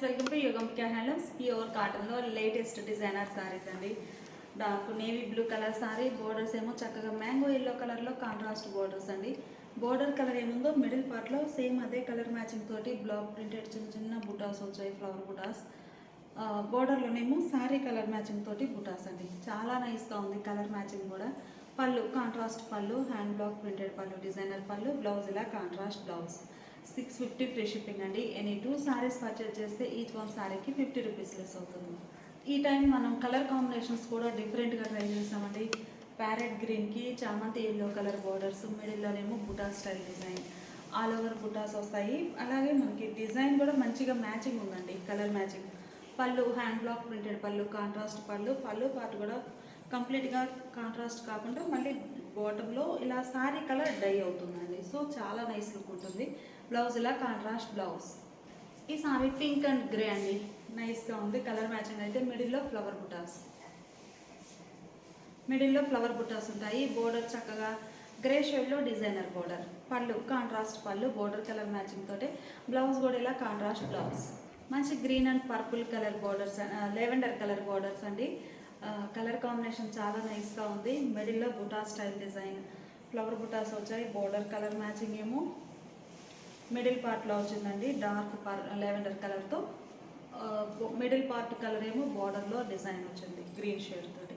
Welcome to Yogambika handlooms. Pure కాటన్లో latest designer saris అండి. Dark navy blue colour sorry, borders ఏమో చక్కగా మ్యాంగో ఎల్లో కలర్లో కాంట్రాస్ట్ బోర్డర్స్ అండి. బోర్డర్ కలర్ ఏముందో మిడిల్ పార్ట్లో సేమ్ అదే కలర్ మ్యాచింగ్ తోటి బ్లాక్ ప్రింటెడ్ చిన్న చిన్న బుటాస్ వచ్చాయి, ఫ్లవర్ బుటాస్. బోర్డర్లోనేమో శారీ కలర్ మ్యాచింగ్ తోటి బుటాస్ అండి. చాలా నైస్గా ఉంది కలర్ మ్యాచింగ్ కూడా. పళ్ళు contrast pallu, hand block printed పళ్ళు, డిజైనర్ పళ్ళు, బ్లౌజ్ ఇలా కాంట్రాస్ట్ బ్లౌజ్. 650 ఫ్రీ షిప్పింగ్ అండి. ఎనీ 2 సారీస్ పర్చేజ్ చేస్తే ఈచ్ వన్ సారీకి 50 రూపీస్ లెస్ అవుతుంది. ఈ టైం మనం కలర్ కాంబినేషన్స్ కూడా డిఫరెంట్గా ట్రై చేస్తామండి. ప్యారెట్ గ్రీన్కి చామంతి ఎల్లో కలర్ బోర్డర్స్, మిడిల్లోనేమో buta style design, all over బుటాస్ వస్తాయి. అలాగే మనకి డిజైన్ కూడా మంచిగా మ్యాచింగ్ ఉందండి, కలర్ మ్యాచింగ్. పళ్ళు హ్యాండ్ బ్లాక్ ప్రింటెడ్ పళ్ళు, కాంట్రాస్ట్ పళ్ళు. పళ్ళు పార్ట్ కూడా కంప్లీట్గా కాంట్రాస్ట్ కాకుండా మళ్ళీ బాటంలో ఇలా సారీ కలర్ డై అవుతుందండి. సో చాలా నైస్ లుక్ ఉంటుంది. బ్లౌజ్ ఇలా కాంట్రాస్ట్ బ్లౌజ్. ఈ సారీ పింక్ అండ్ గ్రే అండి, నైస్గా ఉంది కలర్ మ్యాచింగ్. అయితే మిడిల్లో ఫ్లవర్ బుటాస్, మిడిల్లో ఫ్లవర్ బుటాస్ ఉంటాయి. బోర్డర్ చక్కగా గ్రే షేడ్లో డిజైనర్ బోర్డర్. పళ్ళు కాంట్రాస్ట్ పళ్ళు, బోర్డర్ కలర్ మ్యాచింగ్ తోటి. బ్లౌజ్ కూడా ఇలా కాంట్రాస్ట్ బ్లౌజ్. మంచి green and purple colour borders, lavender colour borders అండి. కలర్ కాంబినేషన్ చాలా నైస్గా ఉంది. మిడిల్లో buta style design, flower butas వచ్చాయి. బోర్డర్ కలర్ మ్యాచింగ్ ఏమో మిడిల్ పార్ట్లో వచ్చిందండి, డార్క్ లెవెండర్ కలర్తో. మిడిల్ పార్ట్ కలర్ ఏమో బోర్డర్లో డిజైన్ వచ్చింది గ్రీన్ షేడ్ తోటి.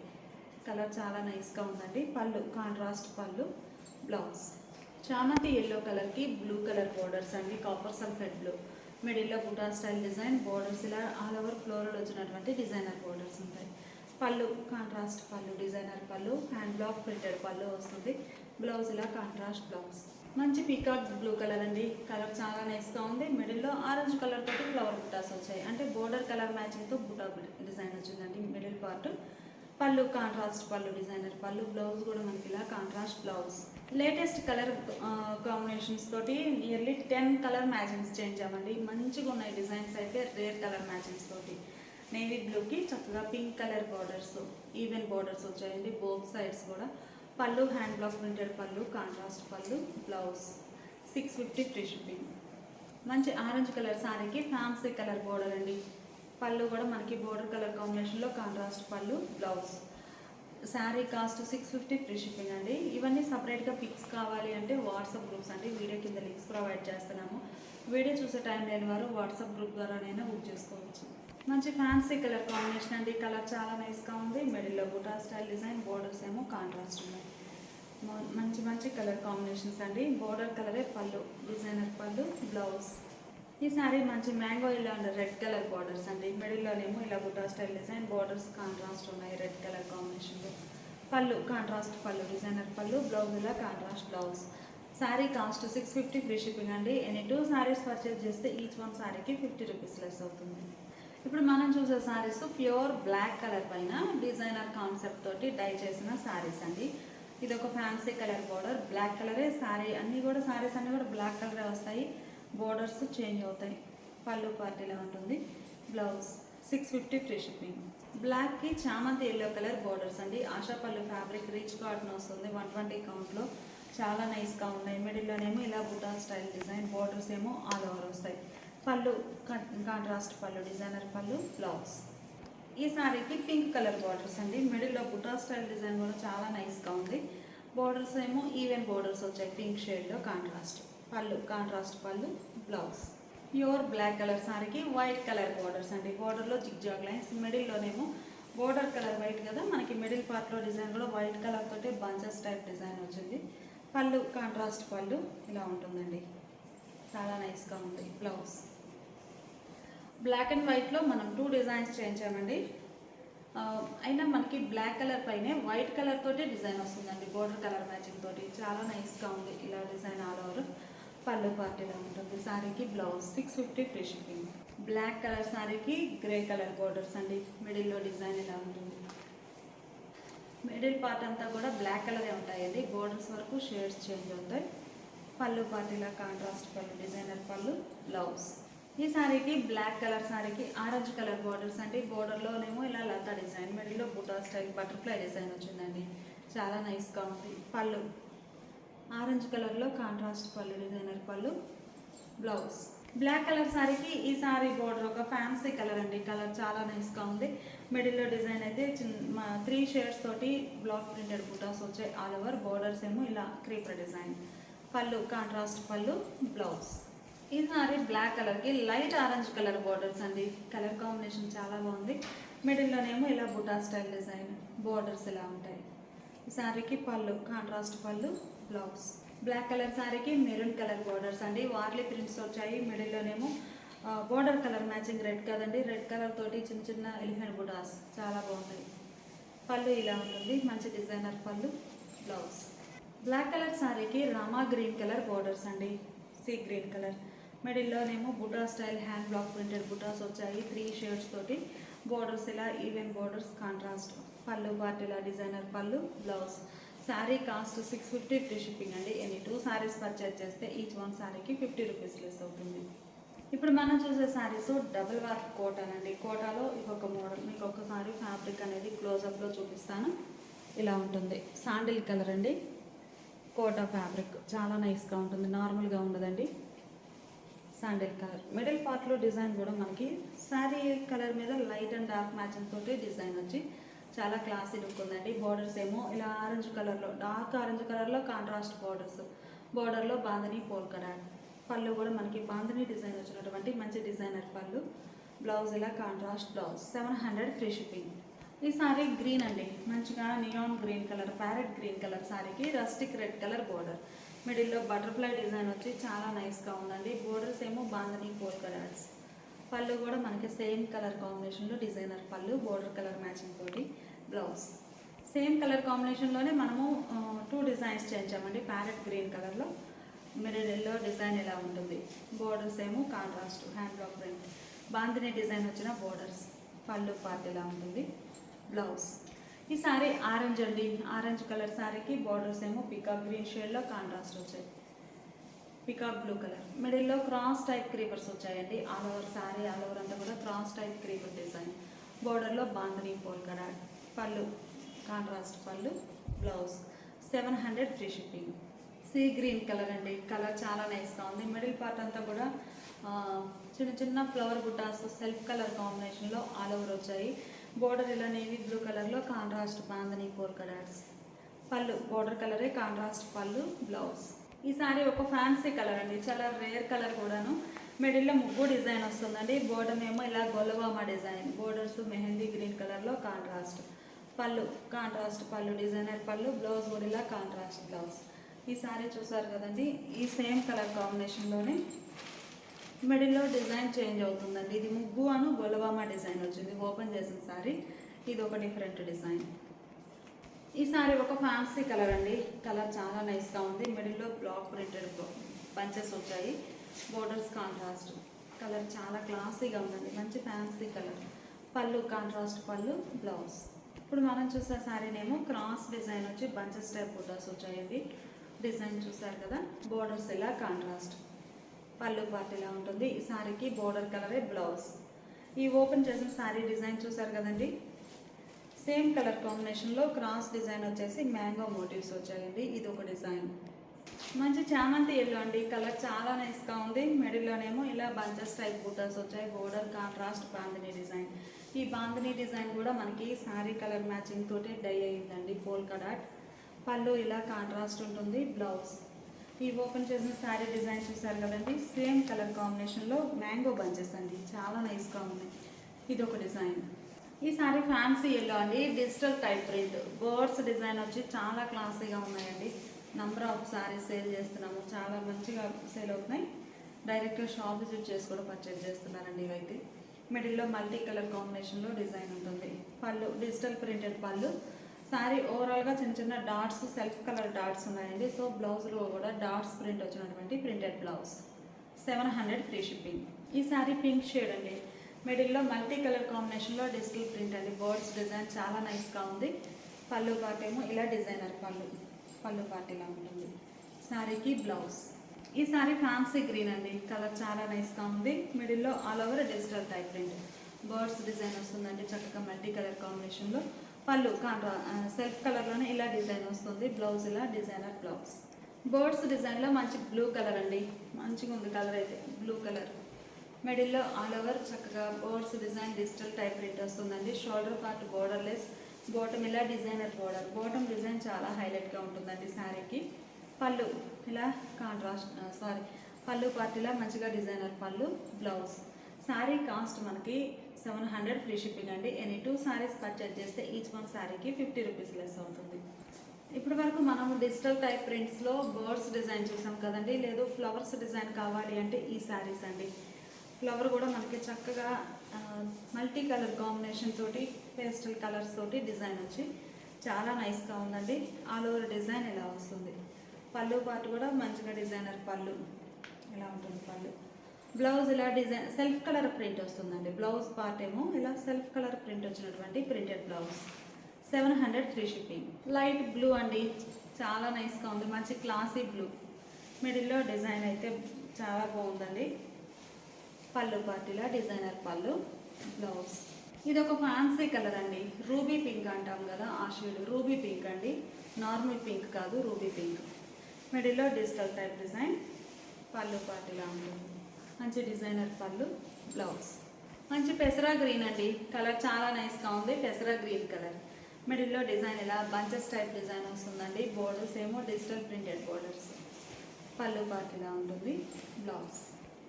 కలర్ చాలా నైస్గా ఉందండి. పళ్ళు కాంట్రాస్ట్ పళ్ళు, బ్లౌజ్. చామంతి ఎల్లో కలర్కి బ్లూ కలర్ బోర్డర్స్ అండి, కాపర్ సల్ఫేట్ బ్లూ. మిడిల్లో బుటా స్టైల్ డిజైన్, బోర్డర్స్ ఇలా ఆల్ ఓవర్ ఫ్లోరల్ వచ్చినటువంటి డిజైనర్ బోర్డర్స్ ఉంటాయి. పళ్ళు కాంట్రాస్ట్ పళ్ళు, డిజైనర్ పళ్ళు, హ్యాండ్ బ్లాక్ ప్రింటెడ్ పళ్ళు వస్తుంది. బ్లౌజ్ ఇలా కాంట్రాస్ట్ బ్లౌజ్. మంచి పీకాక్ బ్లూ కలర్ అండి, కలర్ చాలా నైస్గా ఉంది. మిడిల్లో ఆరెంజ్ కలర్ తోటి ఫ్లవర్ బుటాస్ వచ్చాయి, అంటే బోర్డర్ కలర్ మ్యాచింగ్తో బుటా డిజైన్ వచ్చిందండి మిడిల్ పార్ట్. పళ్ళు కాంట్రాస్ట్ పళ్ళు, డిజైనర్ పళ్ళు. బ్లౌజ్ కూడా మనకి ఇలా contrast blouse. Latest colour combinations తోటి నియర్లీ 10 కలర్ మ్యాచింగ్స్ చేయించామండి. మంచిగా ఉన్నాయి డిజైన్స్ అయితే, రేర్ కలర్ మ్యాచింగ్స్ తోటి. నేవీ బ్లూకి చక్కగా pink colour borders, even borders వచ్చాయండి బోత్ సైడ్స్ కూడా. పళ్ళు హ్యాండ్ బ్లాక్ ప్రింటెడ్ పళ్ళు, కాంట్రాస్ట్ పళ్ళు, బ్లౌజ్. 650 free shipping. మంచి ఆరెంజ్ కలర్ సారీకి ఫ్యాన్సీ కలర్ బోర్డర్ అండి. పళ్ళు కూడా మనకి బోర్డర్ కలర్ కాంబినేషన్లో కాంట్రాస్ట్ పళ్ళు, blouse. Sari cost 650 free shipping అండి. ఇవన్నీ సపరేట్గా పిక్స్ కావాలి అంటే వాట్సాప్ గ్రూప్స్ అండి, వీడియో కింద లింక్స్ ప్రొవైడ్ చేస్తున్నాము. వీడియో చూసే టైం లేని వారు వాట్సాప్ గ్రూప్ ద్వారానైనా బుక్ చేసుకోవచ్చు. మంచి ఫ్యాన్సీ కలర్ కాంబినేషన్ అండి, కలర్ చాలా నైస్గా ఉంది. మిడిల్లో బుటా స్టైల్ డిజైన్, బోర్డర్స్ ఏమో కాంట్రాస్ట్ ఉన్నాయి. మంచి మంచి కలర్ కాంబినేషన్స్ అండి. బోర్డర్ కలరే పళ్ళు, డిజైనర్ పళ్ళు, బ్లౌజ్. ఈ సారీ మంచి మ్యాంగో ఇలా అండ్ రెడ్ కలర్ బార్డర్స్ అండి. మిడిల్లోనేమో ఇలా buta style design, borders contrast ఉన్నాయి రెడ్ కలర్ కాంబినేషన్లో. పళ్ళు కాంట్రాస్ట్ పళ్ళు, డిజైనర్ పళ్ళు, బ్లౌజ్ ఇలా contrast blouse. Sari cost 650 free shipping అండి. ఎనీ 2 సారీస్ పర్చేజ్ చేస్తే ఈచ్ వన్ సారీకి 50 రూపీస్ లెస్ అవుతుంది. ఇప్పుడు మనం చూసే సారీస్ ప్యూర్ బ్లాక్ కలర్ పైన డిజైనర్ కాన్సెప్ట్ తోటి డై చేసిన సారీస్ అండి. ఇది ఒక ఫ్యాన్సీ కలర్ బోర్డర్, బ్లాక్ కలరే సారీ అన్నీ కూడా, సారీస్ అన్నీ కూడా బ్లాక్ కలరే వస్తాయి. బోర్డర్స్ చేంజ్ అవుతాయి. పళ్ళు పార్టీలా ఉంటుంది. Blouse 650 free shipping. బ్లాక్కి చామంతి ఎల్లో కలర్ బోర్డర్స్ అండి. ఆశా పళ్ళు ఫ్యాబ్రిక్ రిచ్ కాటన్ వస్తుంది, 120 కౌంట్లో. చాలా నైస్గా ఉన్నాయి. మిడిల్లోనేమో ఇలా బుటా స్టైల్ డిజైన్, బోర్డర్స్ ఏమో ఆల్ ఓవర్ వస్తాయి. పళ్ళు కాంట్రాస్ట్ పళ్ళు, డిజైనర్ పళ్ళు, బ్లౌజ్. ఈ సారీకి పింక్ కలర్ బార్డర్స్ అండి. మిడిల్లో బుటా స్టైల్ డిజైన్ కూడా చాలా నైస్గా ఉంది. బార్డర్స్ ఏమో ఈవెన్ బార్డర్స్ వచ్చాయి పింక్ షేడ్లో కాంట్రాస్ట్. పళ్ళు కాంట్రాస్ట్ పళ్ళు, బ్లౌజ్. ప్యూర్ బ్లాక్ కలర్ సారీకి వైట్ కలర్ బార్డర్స్ అండి. బార్డర్లో జిగ్జాగ్ లైన్స్, మిడిల్లోనేమో బోర్డర్ కలర్ వైట్ కదా, మనకి మిడిల్ పార్ట్లో డిజైన్ కూడా వైట్ కలర్ తోటి బంచెస్ టైప్ డిజైన్ వచ్చింది. పళ్ళు కాంట్రాస్ట్ పళ్ళు ఇలా ఉంటుందండి, చాలా నైస్గా ఉంది. బ్లౌజ్ బ్లాక్ అండ్ వైట్లో మనం 2 డిజైన్స్ చేయించామండి. అయినా మనకి బ్లాక్ కలర్ పైనే వైట్ కలర్ తోటి డిజైన్ వస్తుందండి, బోర్డర్ కలర్ మ్యాచింగ్ తోటి. చాలా నైస్గా ఉంది ఇలా డిజైన్ ఆల్ ఓవర్. పళ్ళు పార్టీలో ఉంటుంది. సారీకి blouse 650 free shipping. Black colour సారీకి గ్రే కలర్ బోర్డర్స్ అండి. మిడిల్లో డిజైన్ ఇలా ఉంటుంది. మిడిల్ పార్ట్ అంతా కూడా బ్లాక్ కలరే ఉంటాయండి, బోర్డర్స్ వరకు షేడ్స్ చేంజ్ అవుతాయి. పళ్ళు పార్టీలా కాంట్రాస్ట్ పళ్ళు, డిజైనర్ పళ్ళు, బ్లౌజ్. ఈ సారీకి బ్లాక్ కలర్ సారీకి ఆరెంజ్ కలర్ బార్డర్స్ అండి. బోర్డర్లోనేమో ఇలా లతా డిజైన్, మిడిల్లో బుటా స్టైల్ బటర్ఫ్లై డిజైన్ వచ్చిందండి, చాలా నైస్గా ఉంది. పళ్ళు ఆరెంజ్ కలర్లో కాంట్రాస్ట్ పళ్ళు, డిజైనర్ పళ్ళు, బ్లౌజ్. బ్లాక్ కలర్ శారీకి ఈ శారీ బోర్డర్ ఒక ఫ్యాన్సీ కలర్ అండి. కలర్ చాలా నైస్గా ఉంది. మిడిల్లో డిజైన్ అయితే 3 షేడ్స్ తోటి బ్లాక్ ప్రింటెడ్ బుటాస్ వచ్చాయి. ఆల్ ఓవర్ బోర్డర్స్ ఏమో ఇలా క్రీపర్ డిజైన్. పళ్ళు కాంట్రాస్ట్ పళ్ళు, బ్లౌజ్. ఈ సారీ బ్లాక్ కలర్కి లైట్ ఆరెంజ్ కలర్ బోర్డర్స్ అండి. కలర్ కాంబినేషన్ చాలా బాగుంది. మిడిల్లోనేమో ఇలా బుటా స్టైల్ డిజైన్, బోర్డర్స్ ఇలా ఉంటాయి. ఈ శారీకి పళ్ళు కాంట్రాస్ట్ పళ్ళు, బ్లౌజ్. బ్లాక్ కలర్ శారీకి మెరూన్ కలర్ బోర్డర్స్ అండి. వార్లీ ప్రింట్స్ వచ్చాయి. మిడిల్లోనేమో బోర్డర్ కలర్ మ్యాచింగ్ రెడ్ కదండి. రెడ్ కలర్ తోటి చిన్న చిన్న ఎలిఫెంట్ బుటాస్ చాలా బాగుంటాయి. పళ్ళు ఇలా ఉంటుంది, మంచి డిజైనర్ పళ్ళు, బ్లౌజ్. బ్లాక్ కలర్ శారీకి రామా గ్రీన్ కలర్ బోర్డర్స్ అండి. Sea green colour. మిడిల్లోనేమో buta style hand block printed butas వచ్చాయి. 3 షేడ్స్ తోటి బోర్డర్స్ ఇలా even borders contrast. Pallu part ఇలా డిజైనర్ పళ్ళు, blouse. Sari cost 650 free shipping అండి. ఎనీ 2 శారీస్ పర్చేజ్ చేస్తే ఈచ్ వన్ శారీకి 50 రూపీస్ లెస్ అవుతుంది. ఇప్పుడు మనం చూసే శారీస్ డబుల్ వర్క్ కోటన్ అండి. కోటాలో ఇంకొక మోడల్ మీకు ఒక్కసారి ఫ్యాబ్రిక్ అనేది క్లోజప్లో చూపిస్తాను. ఇలా ఉంటుంది. శాండిల్ కలర్ అండి. కోటా ఫ్యాబ్రిక్ చాలా నైస్గా ఉంటుంది, నార్మల్గా ఉండదండి. Sandal colour. మిడిల్ పార్ట్లో డిజైన్ కూడా మనకి శారీ కలర్ మీద లైట్ అండ్ డార్క్ మ్యాచింగ్ తోటి డిజైన్ వచ్చి చాలా క్లాసీ లుక్ ఉందండి. బోర్డర్స్ ఏమో ఇలా ఆరెంజ్ కలర్లో, డార్క్ ఆరెంజ్ కలర్లో కాంట్రాస్ట్ బోర్డర్స్. బోర్డర్లో బాందని పోల్కా డాట్. పళ్ళు కూడా మనకి బాందని డిజైన్ వచ్చినటువంటి మంచి డిజైనర్ పళ్ళు, బ్లౌజ్ ఇలా కాంట్రాస్ట్ బ్లౌజ్. 700 free shipping. ఈ సారీ గ్రీన్ అండి, మంచిగా neon green colour, parrot green colour సారీకి రస్టిక్ రెడ్ కలర్ బోర్డర్. మిడిల్లో బటర్ఫ్లై డిజైన్ వచ్చి చాలా నైస్గా ఉందండి. బోర్డర్స్ ఏమో బాందని పోల్కా డాట్స్. పళ్ళు కూడా మనకి సేమ్ కలర్ కాంబినేషన్లో డిజైనర్ పళ్ళు, బోర్డర్ కలర్ మ్యాచింగ్ తోటి బ్లౌజ్. సేమ్ కలర్ కాంబినేషన్లోనే మనము 2 డిజైన్స్ చేయించామండి. ప్యారెట్ గ్రీన్ కలర్లో మిడిల్లో డిజైన్ ఇలా ఉంటుంది. బోర్డర్స్ ఏమో contrast hand black print, bandhani design వచ్చిన బోర్డర్స్. పళ్ళు పార్ట్ ఇలా ఉంటుంది, బ్లౌజ్. ఈ సారీ ఆరెంజ్ అండి. ఆరెంజ్ కలర్ శారీకి బోర్డర్స్ ఏమో పికాక్ గ్రీన్ షేడ్లో కాంట్రాస్ట్ వచ్చాయి. Peacock blue colour. మిడిల్లో క్రాస్ టైప్ క్రీపర్స్ వచ్చాయండి. All over sari all over అంతా కూడా క్రాస్ టైప్ క్రీపర్ డిజైన్. బోర్డర్లో బాందని పోల్కా డాట్. పళ్ళు కాంట్రాస్ట్ పళ్ళు, blouse. 700 free shipping. See green colour అండి. కలర్ చాలా నైస్గా ఉంది. మిడిల్ పార్ట్ అంతా కూడా చిన్న చిన్న ఫ్లవర్ బుటాస్ సెల్ఫ్ కలర్ కాంబినేషన్లో ఆల్ ఓవర్ వచ్చాయి. బోర్డర్ ఇలా నేవీ బ్లూ కలర్లో కాంట్రాస్ట్ బాందని పోల్కా డాట్స్. పళ్ళు బోర్డర్ కలరే కాంట్రాస్ట్ పళ్ళు, బ్లౌజ్. ఈ సారీ ఒక ఫ్యాన్సీ కలర్ అండి, చాలా రేర్ కలర్ కూడాను. మిడిల్లో ముగ్గు డిజైన్ వస్తుందండి. బోర్డర్ ఏమో ఇలా గొల్లవామ డిజైన్. బోర్డర్స్ మెహందీ గ్రీన్ కలర్లో కాంట్రాస్ట్. పళ్ళు కాంట్రాస్ట్ పళ్ళు, డిజైనర్ పళ్ళు, బ్లౌజ్ కూడా ఇలా కాంట్రాస్ట్ బ్లౌజ్. ఈ సారీ చూసారు కదండి, ఈ సేమ్ కలర్ కాంబినేషన్లోనే మిడిల్లో డిజైన్ చేంజ్ అవుతుందండి. ఇది ముగ్గు అను గొల్లవామ డిజైన్ వచ్చింది. ఓపెన్ చేసిన సారీ ఇది ఒక డిఫరెంట్ డిజైన్. ఈ సారీ ఒక ఫ్యాన్సీ కలర్ అండి. కలర్ చాలా నైస్గా ఉంది. మిడిల్లో బ్లాక్ ప్రింటెడ్ పంచెస్ వచ్చాయి. Borders contrast. కలర్ చాలా క్లాసీగా ఉందండి, మంచి ఫ్యాన్సీ కలర్. పళ్ళు కాంట్రాస్ట్ పళ్ళు, బ్లౌజ్. ఇప్పుడు మనం చూసే శారీనేమో క్రాస్ డిజైన్ వచ్చి బంచెస్ టైప్ బుటాస్ వచ్చాయండి. డిజైన్ చూసారు కదా, బోర్డర్స్ ఇలా కాంట్రాస్ట్. పళ్ళు పార్ట్ ఇలా ఉంటుంది. ఈ శారీకి బోర్డర్ కలరే బ్లౌజ్. ఈ ఓపెన్ చేసిన శారీ డిజైన్ చూసారు కదండి, సేమ్ కలర్ కాంబినేషన్లో క్రాస్ డిజైన్ వచ్చేసి మ్యాంగో మోటివ్స్ వచ్చాయండి. ఇది ఒక డిజైన్. మంచి చామంతి ఎల్లో అండి. కలర్ చాలా నైస్గా ఉంది. మిడిల్లోనేమో ఇలా బంచెస్ టైప్ బూటాస్ వచ్చాయి. Border contrast bandhani design. ఈ బాందిని డిజైన్ కూడా మనకి శారీ కలర్ మ్యాచింగ్ తోటి డై అయ్యిందండి, పోల్కా డాట్. పళ్ళు ఇలా కాంట్రాస్ట్ ఉంటుంది, బ్లౌజ్. ఈ ఓపెన్ చేసిన శారీ డిజైన్ చూసారు కదండి, సేమ్ కలర్ కాంబినేషన్లో మ్యాంగో బంచెస్ అండి, చాలా నైస్గా ఉంది. ఇది ఒక డిజైన్. ఈ సారీ ఫ్యాన్సీ ఎల్లో అండి, digital type print. Birds design వచ్చి చాలా క్లాసీగా ఉన్నాయండి. నంబర్ ఆఫ్ సారీస్ సేల్ చేస్తున్నాము, చాలా మంచిగా సేల్ అవుతున్నాయి. డైరెక్ట్గా షాప్ విజిట్ చేసి కూడా పర్చేజ్ చేస్తున్నారండి ఇవైతే. మిడిల్లో మల్టీ కలర్ కాంబినేషన్లో డిజైన్ ఉంటుంది. పళ్ళు డిజిటల్ ప్రింటెడ్ పళ్ళు. శారీ ఓవరాల్గా చిన్న చిన్న డాట్స్, సెల్ఫ్ కలర్ డాట్స్ ఉన్నాయండి. సో బ్లౌజ్లో కూడా డాట్స్ ప్రింట్ వచ్చినటువంటి ప్రింటెడ్ బ్లౌజ్. 700 free shipping. ఈ శారీ పింక్ షేడ్ అండి. మిడిల్లో మల్టీ కలర్ కాంబినేషన్లో డిజిటల్ ప్రింట్ అండి. బర్డ్స్ డిజైన్ చాలా నైస్గా ఉంది. పళ్ళు పార్ట్ ఏమో ఇలా డిజైనర్ పళ్ళు. పళ్ళు పార్ట్ ఇలా ఉంటుంది. శారీకి బ్లౌజ్. ఈ శారీ ఫ్యాన్సీ గ్రీన్ అండి. కలర్ చాలా నైస్గా ఉంది. మిడిల్లో all over digital type print. Birds design వస్తుందండి చక్కగా మల్టీ కలర్ కాంబినేషన్లో. పళ్ళు సెల్ఫ్ కలర్లోనే ఇలా డిజైన్ వస్తుంది. బ్లౌజ్ ఇలా డిజైనర్ బ్లౌజ్. బర్డ్స్ డిజైన్లో మంచి బ్లూ కలర్ అండి, మంచిగా ఉంది కలర్ అయితే. బ్లూ కలర్ మిడిల్లో ఆల్ ఓవర్ చక్కగా boards design digital type print వస్తుందండి. షోల్డర్ పార్ట్ బోర్డర్లెస్, బాటమ్ ఇలా డిజైనర్ బోర్డర్. బాటమ్ డిజైన్ చాలా హైలైట్గా ఉంటుందండి శారీకి. పళ్ళు ఇలా కాంట్రాస్ట్ పళ్ళు పార్ట్ ఇలా మంచిగా డిజైనర్ పళ్ళు. బ్లౌజ్. శారీ కాస్ట్ మనకి 700 ఫ్రీ షిప్పింగ్ అండి. ఎనీ 2 శారీస్ పర్చేజ్ చేస్తే ఈచ్ వన్ శారీకి 50 రూపీస్ లెస్ అవుతుంది. ఇప్పటి వరకు మనం డిజిటల్ టైప్ ప్రింట్స్లో బర్డ్స్ డిజైన్ చూసాం కదండి. లేదు ఫ్లవర్స్ డిజైన్ కావాలి అంటే ఈ శారీస్ అండి. ఫ్లవర్ కూడా మనకి చక్కగా మల్టీ కలర్ కాంబినేషన్ తోటి పేస్టల్ కలర్స్ తోటి డిజైన్ వచ్చి చాలా నైస్గా ఉందండి. ఆల్ ఓవర్ డిజైన్ ఇలా వస్తుంది. పళ్ళు పార్ట్ కూడా మంచిగా డిజైనర్ పళ్ళు ఇలా ఉంటుంది. పళ్ళు. బ్లౌజ్ ఇలా డిజైన్ సెల్ఫ్ కలర్ ప్రింట్ వస్తుందండి. బ్లౌజ్ పార్ట్ ఏమో ఇలా సెల్ఫ్ కలర్ ప్రింట్ వచ్చినటువంటి printed blouse. 700 free shipping. Light blue అండి, చాలా నైస్గా ఉంది. మంచి క్లాసీ బ్లూ. మిడిల్లో డిజైన్ అయితే చాలా బాగుందండి. పళ్ళు పార్ట్ ఇలా డిజైనర్ పళ్ళు. బ్లౌజ్. ఇది ఒక ఫ్యాన్సీ కలర్ అండి. రూబీ పింక్ అంటాం కదా, ఆ షేడ్ రూబీ పింక్ అండి. నార్మల్ పింక్ కాదు, రూబీ పింక్. మిడిల్లో డిజిటల్ టైప్ డిజైన్. పళ్ళు పార్ట్ ఇలా ఉంటుంది. మంచి డిజైనర్ పళ్ళు. బ్లౌజ్. మంచి పెసరా గ్రీన్ అండి, కలర్ చాలా నైస్గా ఉంది. పెసరా గ్రీన్ కలర్. మిడిల్లో డిజైన్ ఇలా బంచెస్ టైప్ డిజైన్ వస్తుందండి. బోర్డర్స్ ఏమో డిజిటల్ ప్రింటెడ్ బోర్డర్స్. పళ్ళు పార్ట్ ఇలా ఉంటుంది. బ్లౌజ్.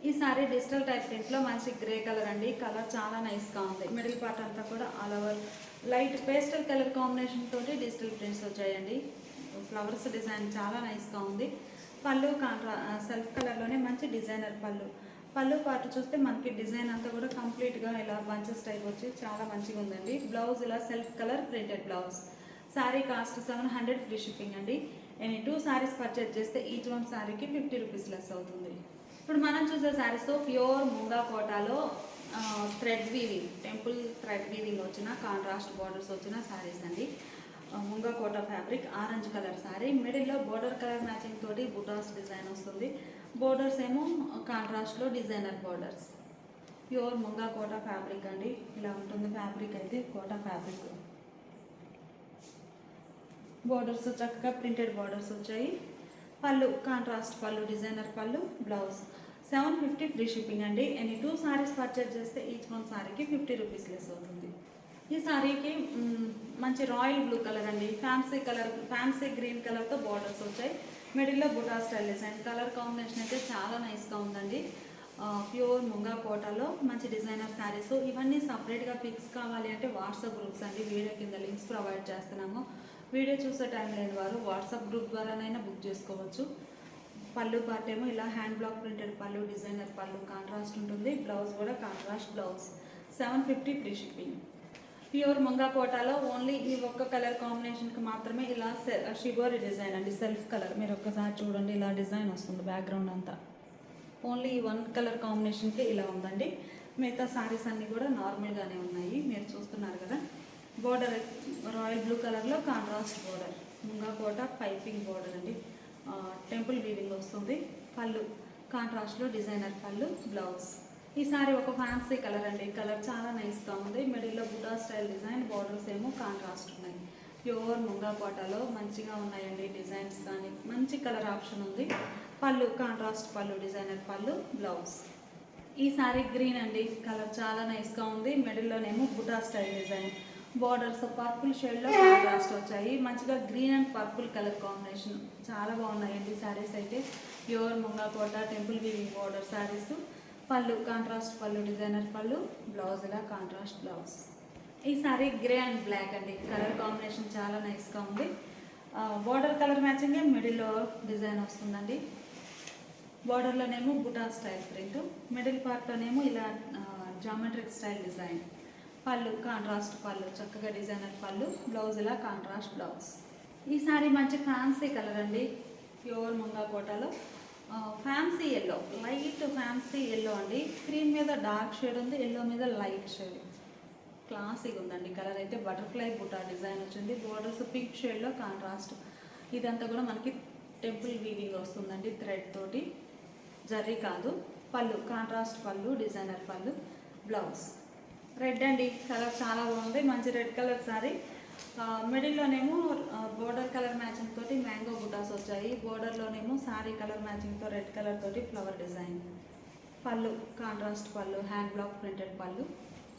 ఈ సారీ డిజిటల్ టైప్ ప్రింట్లో మంచి గ్రే కలర్ అండి. కలర్ చాలా నైస్గా ఉంది. మిడిల్ పార్ట్ అంతా కూడా all over light pastel colour combination తోటి డిజిటల్ ప్రింట్స్ వచ్చాయండి. ఫ్లవర్స్ డిజైన్ చాలా నైస్గా ఉంది. పళ్ళు సెల్ఫ్ కలర్లోనే మంచి డిజైనర్ పళ్ళు. పళ్ళు పార్ట్ చూస్తే మనకి డిజైన్ అంతా కూడా కంప్లీట్గా ఇలా బంచెస్ టైప్ వచ్చి చాలా మంచిగా ఉందండి. బ్లౌజ్ ఇలా self colour printed blouse. Sari cost 700 free shipping అండి. ఎనీ 2 శారీస్ పర్చేజ్ చేస్తే ఈచ్ వన్ శారీకి 50 రూపీస్ లెస్ అవుతుంది. ఇప్పుడు మనం చూసే శారీస్ ప్యూర్ ముంగా కోటాలో thread weaving, temple thread weaving వచ్చిన కాంట్రాస్ట్ బార్డర్స్ వచ్చిన శారీస్ అండి. Munga Kota fabric orange colour sari. మిడిల్లో బోర్డర్ కలర్ మ్యాచింగ్ తోటి బుటాస్ డిజైన్ వస్తుంది. బోర్డర్స్ ఏమో కాంట్రాస్ట్లో designer borders. Pure munga Kota fabric అండి. ఇలా ఉంటుంది ఫ్యాబ్రిక్ అయితే. కోటా ఫ్యాబ్రిక్. బోర్డర్స్ చక్కగా ప్రింటెడ్ బోర్డర్స్ వచ్చాయి. పళ్ళు కాంట్రాస్ట్ పళ్ళు, డిజైనర్ పళ్ళు. బ్లౌజ్. 750 ఫ్రీ షిప్పింగ్ అండి. ఎనీ 2 శారీస్ పర్చేజ్ చేస్తే ఈచ్ వన్ శారీకి 50 రూపీస్ లెస్ అవుతుంది. ఈ శారీకి మంచి రాయల్ బ్లూ కలర్ అండి. ఫ్యాన్సీ గ్రీన్ కలర్తో బార్డర్స్ వచ్చాయి. మిడిల్లో buta style design. Colour combination అయితే చాలా నైస్గా ఉందండి. ప్యూర్ ముంగా కోటాలో మంచి డిజైనర్ శారీస్. ఇవన్నీ సపరేట్గా పిక్స్ కావాలి అంటే వాట్సాప్ గ్రూప్స్ అండి. వీడియో కింద లింక్స్ ప్రొవైడ్ చేస్తున్నాము. వీడియో చూసే టైం లేని వారు వాట్సాప్ గ్రూప్ ద్వారానైనా బుక్ చేసుకోవచ్చు. పళ్ళు పార్ట్ ఏమో ఇలా హ్యాండ్ బ్లాక్ ప్రింటెడ్ పళ్ళు, డిజైనర్ పళ్ళు, కాంట్రాస్ట్ ఉంటుంది. బ్లౌజ్ కూడా contrast blouse. 750 free shipping. Pure munga కోటాలో ఓన్లీ ఈ ఒక్క కలర్ కాంబినేషన్కి మాత్రమే ఇలా షిబోరి డిజైన్ అండి. సెల్ఫ్ కలర్ మీరు ఒక్కసారి చూడండి, ఇలా డిజైన్ వస్తుంది బ్యాక్గ్రౌండ్ అంతా. ఓన్లీ ఈ 1 కలర్ కాంబినేషన్కి ఇలా ఉందండి. మిగతా శారీస్ అన్నీ కూడా నార్మల్గానే ఉన్నాయి, మీరు చూస్తున్నారు కదా. బోర్డర్ రాయల్ బ్లూ కలర్లో కాంట్రాస్ట్ బోర్డర్. ముంగా కోట పైపింగ్ బోర్డర్ అండి. టెంపుల్ వీవింగ్ వస్తుంది. పళ్ళు కాంట్రాస్ట్లో డిజైనర్ పళ్ళు. బ్లౌజ్. ఈ సారీ ఒక ఫ్యాన్సీ కలర్ అండి. కలర్ చాలా నైస్గా ఉంది. మిడిల్లో బుటా స్టైల్ డిజైన్. బార్డర్స్ ఏమో కాంట్రాస్ట్ ఉన్నాయి. ప్యూర్ ముంగా కోటాలో మంచిగా ఉన్నాయండి డిజైన్స్, కానీ మంచి కలర్ ఆప్షన్ ఉంది. పళ్ళు కాంట్రాస్ట్ పళ్ళు, డిజైనర్ పళ్ళు. బ్లౌజ్. ఈ సారీ గ్రీన్ అండి. కలర్ చాలా నైస్గా ఉంది. మిడిల్లోనేమో buta style design. Borders purple షేడ్లో కాంట్రాస్ట్ వచ్చాయి. మంచిగా green and purple colour combination చాలా బాగున్నాయండి శారీస్ అయితే. Pure munga Kota temple weaving border saris. Pallu contrast పళ్ళు, డిజైనర్ పళ్ళు. బ్లౌజ్ ఇలా కాంట్రాస్ట్ బ్లౌజ్. ఈ సారీ గ్రే అండ్ బ్లాక్ అండి. కలర్ కాంబినేషన్ చాలా నైస్గా ఉంది. బార్డర్ కలర్ మ్యాచింగ్ మిడిల్లో డిజైన్ వస్తుందండి. బార్డర్లోనేమో బుటా స్టైల్ ప్రింట్. మిడిల్ పార్ట్లోనేమో ఇలా geometric style design. Pallu contrast pallu, చక్కగా డిజైనర్ పళ్ళు. బ్లౌజ్ ఇలా కాంట్రాస్ట్ బ్లౌజ్. ఈ సారీ మంచి ఫ్యాన్సీ కలర్ అండి. ప్యూర్ ముంగా కోటాలో fancy yellow, light fancy yellow అండి. క్రీమ్ మీద డార్క్ షేడ్ ఉంది, ఎల్లో మీద లైట్ షేడ్. క్లాసిక్ ఉందండి కలర్ అయితే. బటర్ఫ్లై బుటా డిజైన్ వచ్చింది. బోర్డర్స్ పింక్ షేడ్లో కాంట్రాస్ట్. ఇదంతా కూడా మనకి టెంపుల్ వీవింగ్ వస్తుందండి థ్రెడ్ తోటి, జరీ కాదు. పళ్ళు కాంట్రాస్ట్ పళ్ళు, డిజైనర్ పళ్ళు. బ్లౌజ్. రెడ్ అండి, కలర్ చాలా బాగుంది. మంచి రెడ్ కలర్ సారీ. మిడిల్లోనేమో బోర్డర్ కలర్ మ్యాచింగ్ తోటి మ్యాంగో బుటాస్ వచ్చాయి. బోర్డర్లోనేమో సారీ కలర్ మ్యాచింగ్తో రెడ్ కలర్ తోటి flower design. Pallu contrast pallu, hand block printed pallu,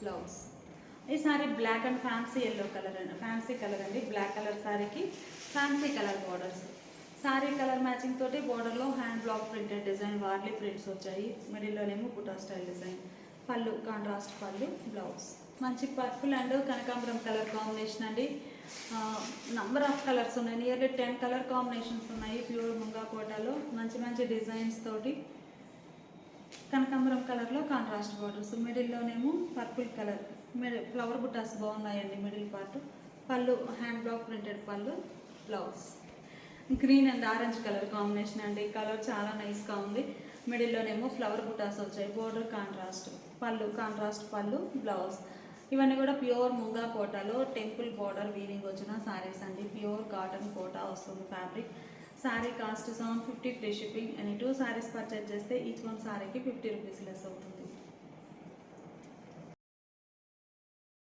blouse. ఈ sari black and fancy yellow colour అండి, ఫ్యాన్సీ కలర్ అండి. బ్లాక్ కలర్ సారీకి fancy colour borders. Sari colour matching తోటి బోర్డర్లో hand block printed design Warli prints వచ్చాయి. మిడిల్లోనేమో buta style design. Pallu contrast పళ్ళు, బ్లౌజ్. మంచి పర్పుల్ అండ్ కనకాంబరం కలర్ కాంబినేషన్ అండి. నంబర్ ఆఫ్ కలర్స్ ఉన్నాయి, నియర్లీ 10 కలర్ కాంబినేషన్స్ ఉన్నాయి. ప్యూర్ ముంగా కోటాలో మంచి మంచి డిజైన్స్ తోటి కనకాంబరం కలర్లో కాంట్రాస్ట్ బోర్డర్స్. మిడిల్లోనేమో పర్పుల్ కలర్ ఫ్లవర్ బుటాస్ బాగున్నాయండి middle part. Pallu hand block printed pallu, blouse. Green and orange colour combination అండి. కలర్ చాలా నైస్గా ఉంది. మిడిల్లోనేమో ఫ్లవర్ బుటాస్ వచ్చాయి. బోర్డర్ కాంట్రాస్ట్, పళ్ళు కాంట్రాస్ట్ పళ్ళు, బ్లౌజ్. ఇవన్నీ కూడా ప్యూర్ ముంగా కోటాలో టెంపుల్ బోర్డర్ వీవింగ్ వచ్చిన సారీస్ అండి. ప్యూర్ కాటన్ కోటా వస్తుంది fabric. Sorry cost 750 free shipping. And 2 saris purchase చేస్తే ఈచ్ వన్ సారీకి 50 రూపీస్ లెస్ అవుతుంది.